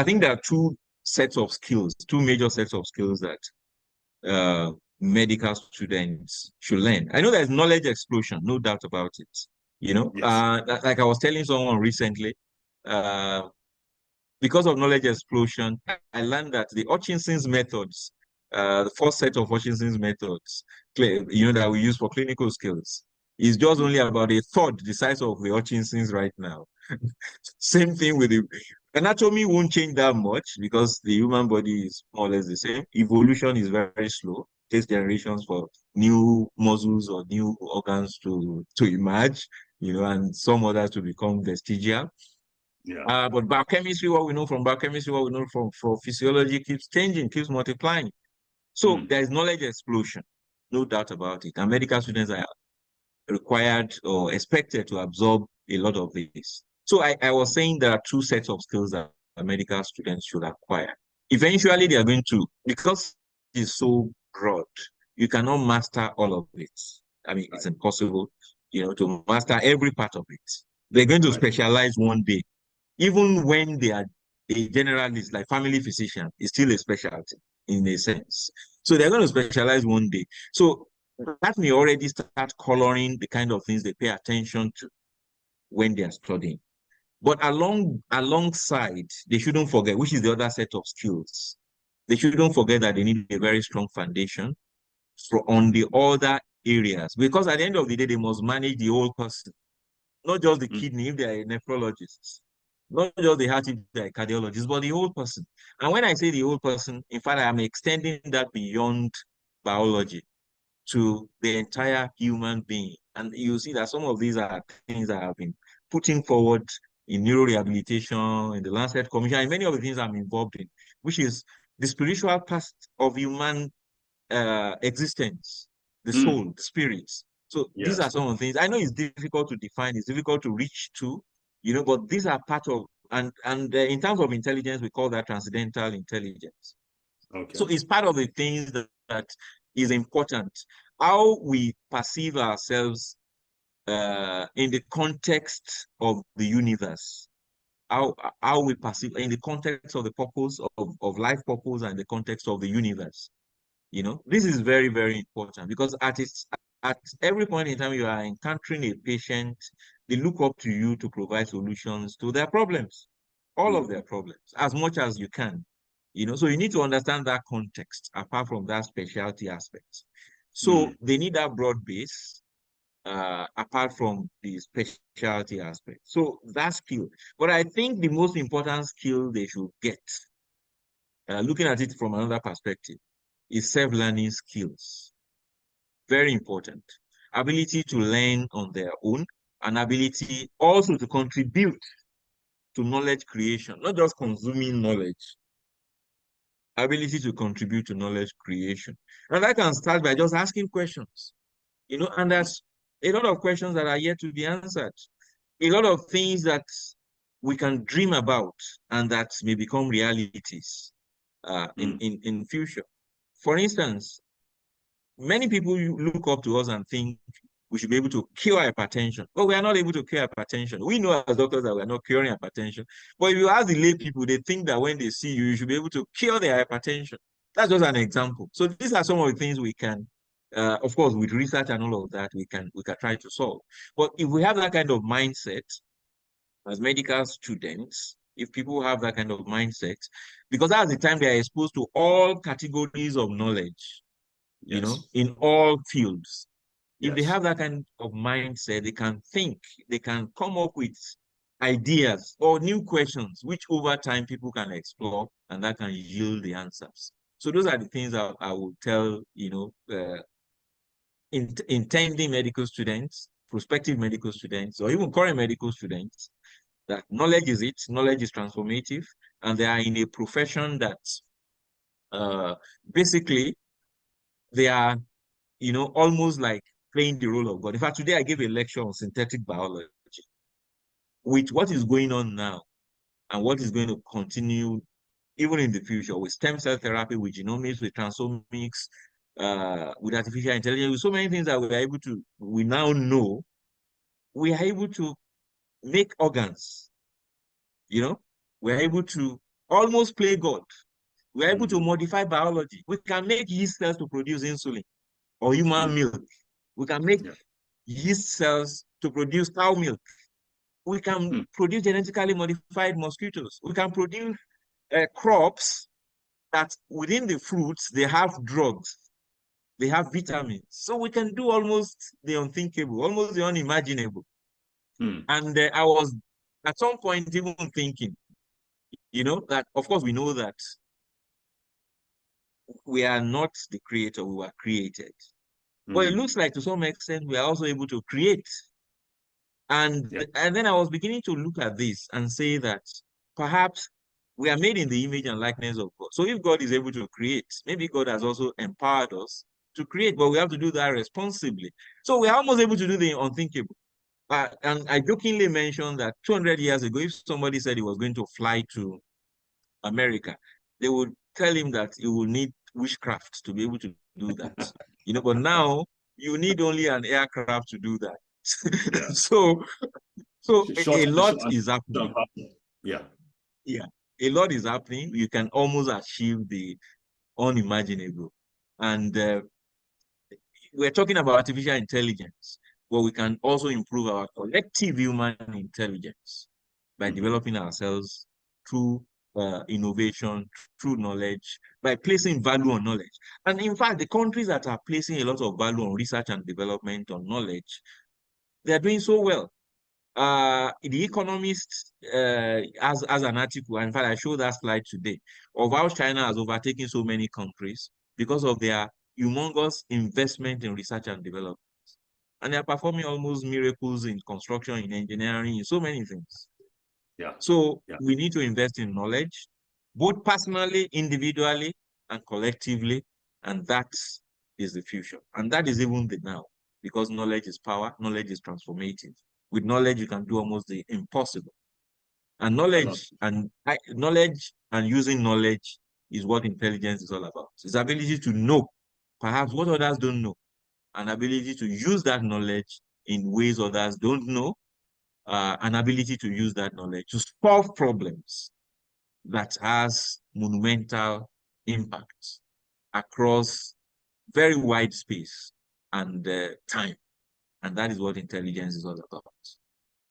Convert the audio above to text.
I think there are two sets of skills, two major sets of skills that medical students should learn. I know there's knowledge explosion, no doubt about it. Yes. Like I was telling someone recently, uh, because of knowledge explosion, I learned that the Hutchinson's methods, the first set of Hutchinson's methods, that we use for clinical skills, is just only about a third the size of the Hutchinson's right now. Same thing with the anatomy won't change that much because the human body is more or less the same. Evolution is very, very slow. It takes generations for new muscles or new organs to emerge, and some others to become vestigial. Yeah. But biochemistry, what we know from biochemistry, what we know from physiology keeps changing, keeps multiplying. So Mm. there is knowledge explosion, no doubt about it. And medical students are required or expected to absorb a lot of this. So I was saying there are two sets of skills that medical students should acquire. Eventually, they are going to, because it's so broad, you cannot master all of it. I mean, it's Right. impossible, to master every part of it. They're going to Right. specialize one day. Even when they are a generalist, like family physician, is still a specialty in a sense. So they're going to specialize one day. So that may already start coloring the kind of things they pay attention to when they are studying. But alongside, they shouldn't forget, which is the other set of skills. They shouldn't forget that they need a very strong foundation on the other areas. Because at the end of the day, they must manage the whole person, not just the Mm. kidney if they are a nephrologist, not just the heart if they are a cardiologist, but the whole person. And when I say the whole person, in fact, I am extending that beyond biology to the entire human being. And you see that some of these are things that have been putting forward in neurorehabilitation, in the Lancet Commission, and many of the things I'm involved in, which is the spiritual part of human existence, the Mm. soul, the spirits. So these are Yes. some of the things. I know it's difficult to define, it's difficult to reach to, but these are part of, and in terms of intelligence, we call that transcendental intelligence. So Okay. it's part of the things that is important. How we perceive ourselves in the context of the universe. How we perceive in the context of the purpose of life purpose and the context of the universe. This is very, very important because at every point in time you are encountering a patient, they look up to you to provide solutions to their problems, all of Mm. their problems, as much as you can. So you need to understand that context apart from that specialty aspect. So Mm. they need that broad base apart from the specialty aspect. So that skill. But I think the most important skill they should get, looking at it from another perspective, is self-learning skills. Very important. Ability to learn on their own, and ability also to contribute to knowledge creation, not just consuming knowledge. Ability to contribute to knowledge creation. And I can start by just asking questions, and there's a lot of questions that are yet to be answered. A lot of things that we can dream about and that may become realities Mm. in future. For instance, many people look up to us and think we should be able to cure hypertension. But we are not able to cure hypertension. We know as doctors that we are not curing hypertension. But if you ask the lay people, they think that when they see you, you should be able to cure their hypertension. That's just an example. So these are some of the things we can, of course, with research and all of that, we can try to solve. But if we have that kind of mindset as medical students, if people have that kind of mindset, because that's the time they are exposed to all categories of knowledge, Yes. in all fields. If they Yes. have that kind of mindset, they can think, they can come up with ideas or new questions, which over time people can explore and that can yield the answers. So those are the things I would tell, intending medical students, prospective medical students, or even current medical students, that knowledge is it, knowledge is transformative, and they are in a profession that uh, basically they are almost like playing the role of God. In fact, today I gave a lecture on synthetic biology. With what is going on now and what is going to continue even in the future with stem cell therapy, with genomics, with transomics, with artificial intelligence, with so many things that we now know, we are able to make organs, you know, we're able to almost play God. We're able to modify biology. We can make yeast cells to produce insulin or human milk. We can make yeast cells to produce cow milk. We can produce genetically modified mosquitoes. We can produce crops that within the fruits, they have drugs, they have vitamins. So we can do almost the unthinkable, almost the unimaginable. And I was at some point even thinking, that of course we know that we are not the creator, we were created. But it looks like to some extent we are also able to create. And then I was beginning to look at this and say that perhaps we are made in the image and likeness of God. So if God is able to create, maybe God has also empowered us to create, but we have to do that responsibly. So we are almost able to do the unthinkable. And I jokingly mentioned that 200 years ago, if somebody said he was going to fly to America, they would tell him that he will need witchcraft to be able to do that. But now you need only an aircraft to do that. So a lot is happening. Yeah. A lot is happening. You can almost achieve the unimaginable. And we're talking about artificial intelligence, but we can also improve our collective human intelligence by developing ourselves through innovation, through knowledge, by placing value on knowledge. And in fact, the countries that are placing a lot of value on research and development, on knowledge, they are doing so well. The Economist has an article, in fact, I showed that slide today, of how China has overtaken so many countries because of their humongous investment in research and development. And they are performing almost miracles in construction, in engineering, in so many things. So we need to invest in knowledge, both personally, individually, and collectively, and that is the future. And that is even the now, because knowledge is power, knowledge is transformative. With knowledge, you can do almost the impossible. And knowledge and using knowledge is what intelligence is all about. It's ability to know, perhaps what others don't know, an ability to use that knowledge in ways others don't know, an ability to use that knowledge to solve problems that has monumental impact across very wide space and time. And that is what intelligence is all about.